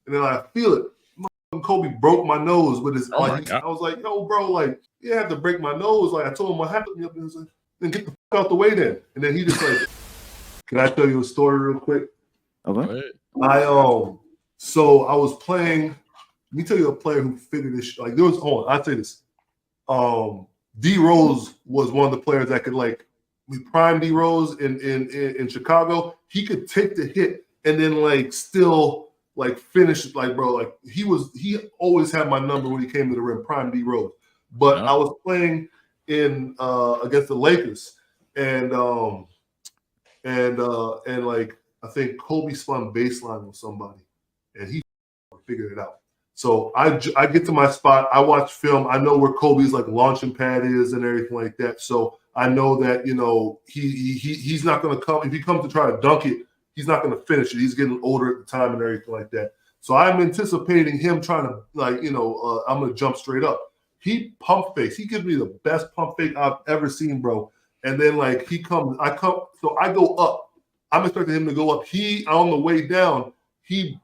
and then I feel it. Kobe broke my nose with his. Oh my God. I was like, yo, bro, like, you have to break my nose. Like, I told him what happened. He was like, then get the fuck out the way then. And then he just like, can I tell you a story real quick? Okay. So I was playing. Let me tell you a player who figured this. Like, there was. Hold on, I'll say this. D Rose was one of the players that could, like, we prime D Rose in Chicago. He could take the hit and then like still like finish, like, bro, like he always had my number when he came to the rim, prime D Rose. But I was playing in against the Lakers, and like I think Kobe spun baseline with somebody, and he figured it out. So I get to my spot, I watch film, I know where Kobe's like launching pad is and everything like that. So I know that, you know, he's not going to come. If he comes to try to dunk it, he's not going to finish it. He's getting older at the time and everything like that. So I'm anticipating him trying to, like, you know, I'm going to jump straight up. He pump fakes. He gives me the best pump fake I've ever seen, bro. And then like so I go up. I'm expecting him to go up. On the way down, he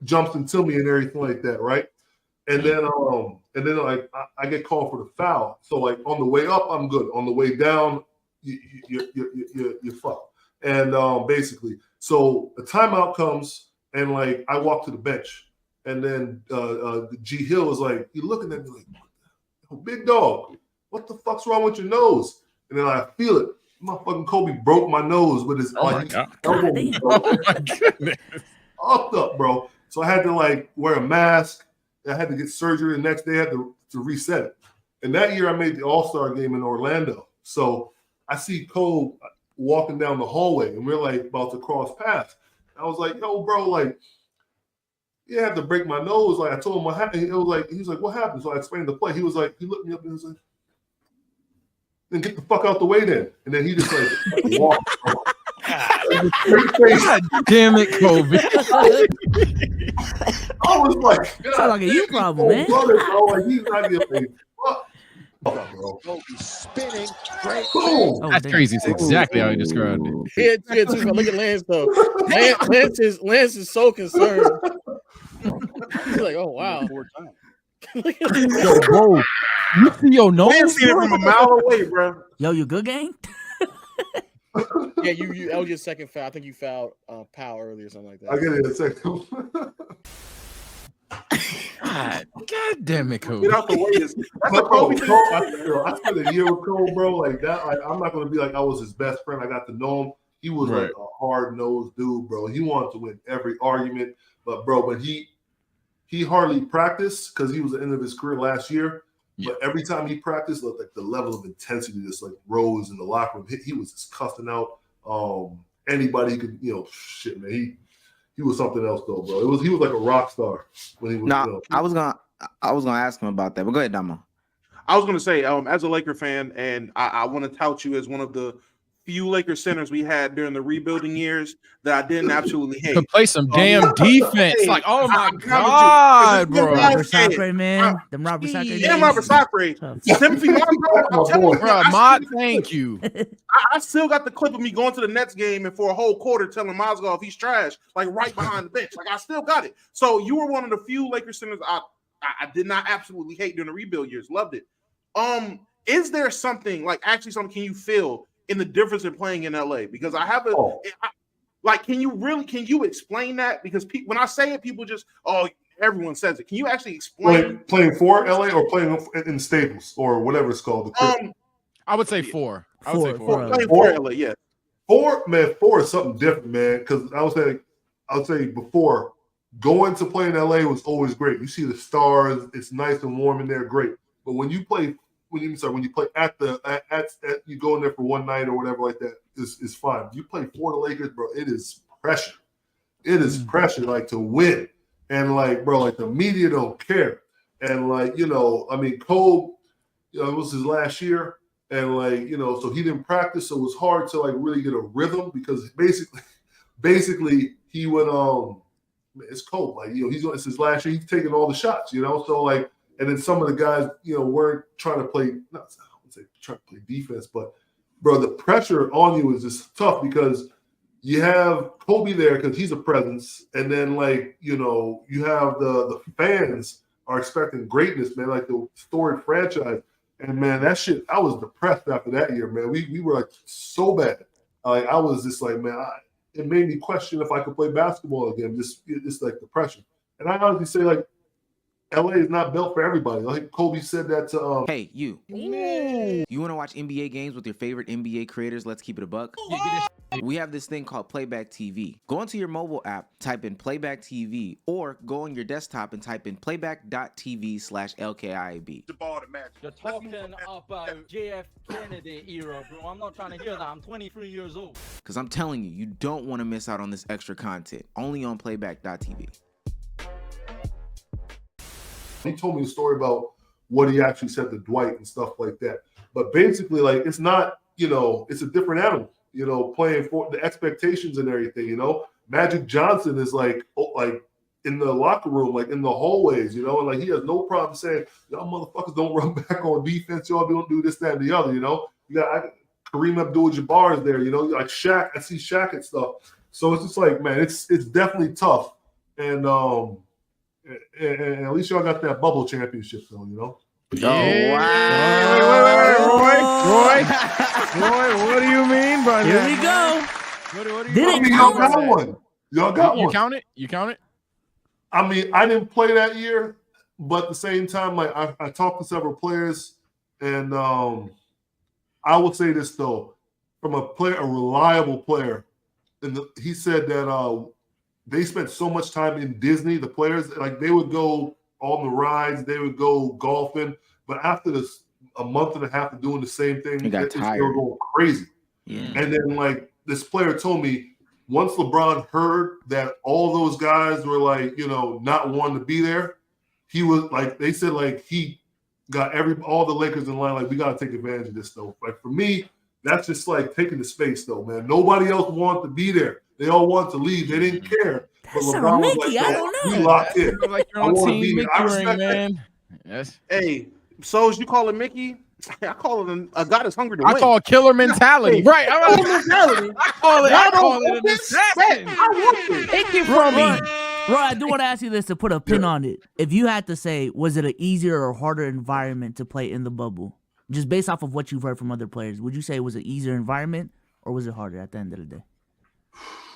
jumps into me and everything like that, right? And then like I get called for the foul. So like on the way up, I'm good. On the way down, you're fucked. And basically, so the timeout comes, and like I walk to the bench, and then G Hill is like, you're looking at me like, oh, big dog, what the fuck's wrong with your nose? And then I feel it. Motherfucking Kobe broke my nose with his elbow. Oh my goodness. Up, bro. So I had to like wear a mask. I had to get surgery the next day. I had to reset it. And that year I made the All-Star game in Orlando. So I see Cole walking down the hallway, and we're like about to cross paths. I was like, yo, bro, like, you have to break my nose. Like, I told him what happened. He was like, what happened? So I explained the play. He was like, he looked me up and was like, then get the fuck out the way then. And then he just like walked. God damn it, Kobe. I was like, sounds like a you problem, man. Brother, bro, like, he's not getting fuck. Bro. Spinning, great. Boom. Oh, that's crazy. It's exactly how he described it. Yeah, too. Look at Lance though. Lance is so concerned. He's like, oh wow. Yo, bro, you see your nose? Lance seen it from a mile away, bro. Yo, you good, gang? Yeah, you. That was your second foul. I think you fouled Powell earlier or something like that. I get it in a second. God damn it, Kobe. Get out the way. That's a Cole, Kobe. I spent a year with Cole, bro. Like that, like, I'm not gonna be like I was his best friend. I got to know him. He was like a hard-nosed dude, bro. He wanted to win every argument, but bro, when he hardly practiced because he was at the end of his career last year. Yeah. But every time he practiced, like the level of intensity just like rose in the locker room. He was just cussing out anybody could, you know, shit, man. He was something else though, bro. He was like a rock star when he was. No, you know, I was gonna ask him about that, but go ahead, Damo. I was gonna say, as a Laker fan, and I want to tout you as one of the few Laker centers we had during the rebuilding years that I didn't absolutely hate. To play some damn defense. Like, oh my God, bro. Robert Sacre, man. Them Robert Sacre. Yeah, Robert Sacre. Timothy Monroe. I'm telling you, bro, Mott, thank you. I still got the clip of me going to the Nets game and for a whole quarter telling Mozgov he's trash, like right behind the bench. Like, I still got it. So you were one of the few Laker centers I did not absolutely hate during the rebuild years. Loved it. Is there something, like actually something can you feel in the difference in playing in LA? Because I have can you explain that? Because when I say it, people just, everyone says it. Can you actually explain playing for LA or playing in Staples or whatever it's called? I would say four. I would say four. Playing for LA, yeah. Four is something different, man. Because I would say before, going to play in LA was always great. You see the stars, it's nice and warm in there, great. But when you play when you play at you go in there for one night or whatever like that is fine. You play for the Lakers, bro. It is pressure. It is pressure, like to win, and like, bro, like the media don't care, and like, you know, I mean, Cole, you know, it was his last year, and like, you know, so he didn't practice, so it was hard to like really get a rhythm because basically he would it's Cole, like, you know, it's his last year, he's taking all the shots, you know, so like. And then some of the guys, you know, weren't trying to play, I wouldn't say trying to play defense, but bro, the pressure on you is just tough because you have Kobe there because he's a presence, and then like you have the fans are expecting greatness, man, like the storied franchise. And man, that shit, I was depressed after that year, man. We were like so bad. Like I was just like, man, it made me question if I could play basketball again. Just like depression. And I honestly say, like, LA is not built for everybody. Like Kobe said that to Hey, you. You want to watch NBA games with your favorite NBA creators? Let's keep it a buck. We have this thing called Playback TV. Go into your mobile app, type in Playback TV, or go on your desktop and type in playback.tv/LKIAB. You're talking about JF Kennedy era, bro. I'm not trying to hear that. I'm 23 years old. Because I'm telling you, you don't want to miss out on this extra content. Only on Playback.tv. he told me a story about what he actually said to Dwight and stuff like that. But basically, like, it's not, it's a different animal, playing for the expectations and everything, Magic Johnson is like in the locker room, like in the hallways, and like he has no problem saying, y'all motherfuckers don't run back on defense, y'all don't do this, that, and the other, You got Kareem Abdul-Jabbar is there, like Shaq. I see Shaq and stuff. So it's just like, man, it's definitely tough. And at least y'all got that bubble championship, though, Yeah. Oh, wow. Roy, what do you mean by Here that? we go. What do you Did mean it Y'all by got that? one. Y'all got You one. count it? You count it? I mean, I didn't play that year, but at the same time, like I talked to several players, and I will say this though, from a reliable player, and he said that they spent so much time in Disney. The players, like, they would go on the rides, they would go golfing, but after a month and a half of doing the same thing, They got they tired. were going crazy. Yeah. And then, like, this player told me, once LeBron heard that all those guys were like, not wanting to be there, he was like, they said, like, he got all the Lakers in line, like, we got to take advantage of this though. Like, for me, that's just like taking the space though, man. Nobody else wanted to be there. They all wanted to leave. They didn't care. But That's LeBron was Mickey. like, I "No, don't we know. locked in. Like you're I on wanna Team be Mickey there. I ring, respect that. man. Yes. Hey, so as you call it Mickey, I call it a god is hungry to I win. call it killer mentality. Right. I mentality. call it Y'all an don't assassin. I want this. Take it from me. Roy, I do want to ask you this to put a pin on it. If you had to say, was it an easier or harder environment to play in the bubble? Just based off of what you've heard from other players, would you say it was an easier environment or was it harder at the end of the day?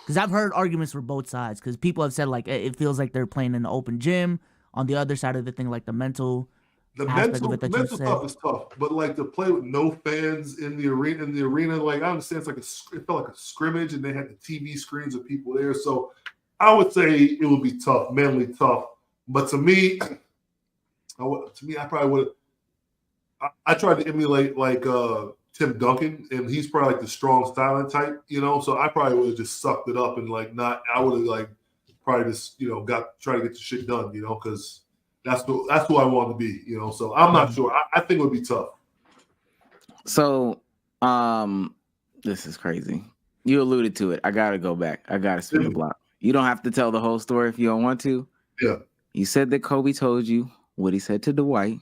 Because I've heard arguments for both sides. Because people have said, like, it feels like they're playing in the open gym. On the other side of the thing, like the mental aspect of it that you mental said. stuff is tough, but like to play with no fans in the arena, like, I understand it's like it felt like a scrimmage, and they had the TV screens of people there. So I would say it would be tough, mentally tough. But to me, I probably would. I tried to emulate like Tim Duncan, and he's probably like the strong, silent type, So I probably would have just sucked it up and like not. I would have like probably just try to get the shit done, because that's who I wanted to be, So I'm not sure. I think it would be tough. So, this is crazy. You alluded to it. I gotta go back. I gotta spin the block. You don't have to tell the whole story if you don't want to. Yeah. You said that Kobe told you what he said to Dwight.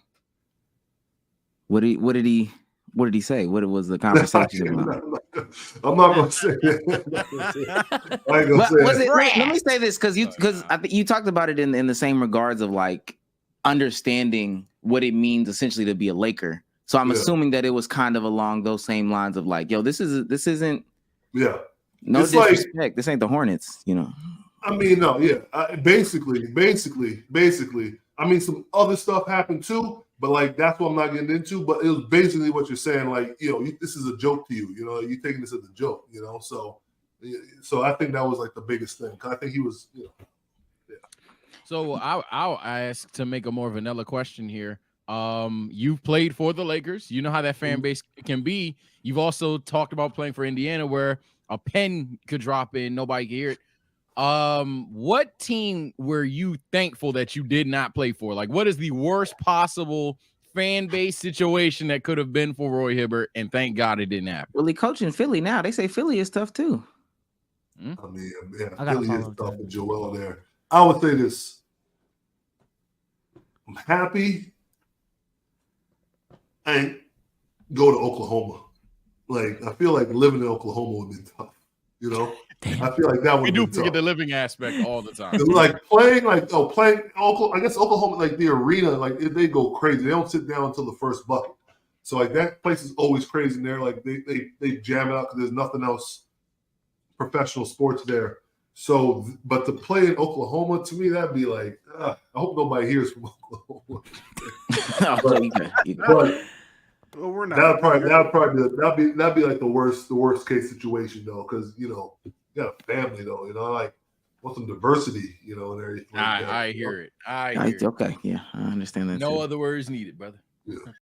What did he say? What was the conversation about? I'm not gonna say that. I ain't gonna say that. Let me say this because I think you talked about it in the same regards of like understanding what it means essentially to be a Laker. So I'm assuming that it was kind of along those same lines of like, yo, this isn't. Yeah. No it's disrespect. Like, this ain't the Hornets, I mean, no, yeah. Basically. I mean, some other stuff happened too, but like that's what I'm not getting into. But it was basically what you're saying, like, this is a joke to you. You're taking this as a joke. So I think that was like the biggest thing. Cause I think he was, yeah. So I'll ask to make a more vanilla question here. You've played for the Lakers. You know how that fan base can be. You've also talked about playing for Indiana, where a pen could drop in, nobody can hear it. What team were you thankful that you did not play for? Like, what is the worst possible fan base situation that could have been for Roy Hibbert? And thank God it didn't happen. Well, he coaching Philly now. They say Philly is tough too. I mean, yeah, Philly is tough with Joel there. I would say this. I'm happy I ain't go to Oklahoma. Like, I feel like living in Oklahoma would be tough, I feel like that We would do be forget the tough. living aspect all the time. Like playing I guess Oklahoma, like the arena, like they go crazy. They don't sit down until the first bucket. So like that place is always crazy in there. Like they jam it out because there's nothing else professional sports there. So, but to play in Oklahoma, to me, that'd be like, I hope nobody hears from Oklahoma. Oh, you good. But Well, we're not. that'd be like the worst case situation though, because you got a family though, like want some diversity, and everything. I hear it. I hear it. Okay, yeah, I understand that. No too. other words needed, brother. Yeah.